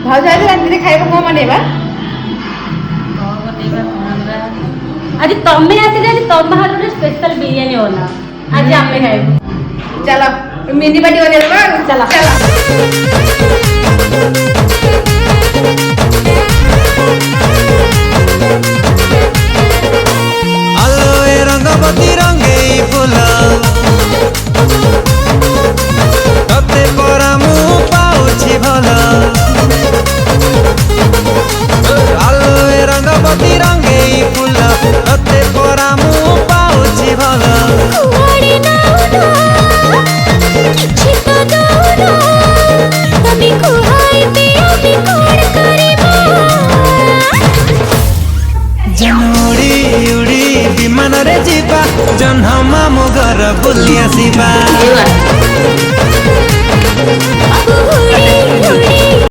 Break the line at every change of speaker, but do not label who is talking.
भाव जाए रात रे खाइबो को मनेबा
आज तमे आसी जे तम हाथ रे स्पेशल बिरयानी होला आज आमे खाइबो
चलो मिनी पार्टी बने देबा चलो
आलो ए रंगवती रंगे फूल तते परा मु पाउछि भल आलो ए रंगवती रंगे फूल तते परा मु पाउछि भल
किछि तो दौना तभी कुहाई दिया भी कोड करिबा
जनोड़ी उड़ी विमान रे जीवा जन्ह मामु घर बुली आसीबा
अब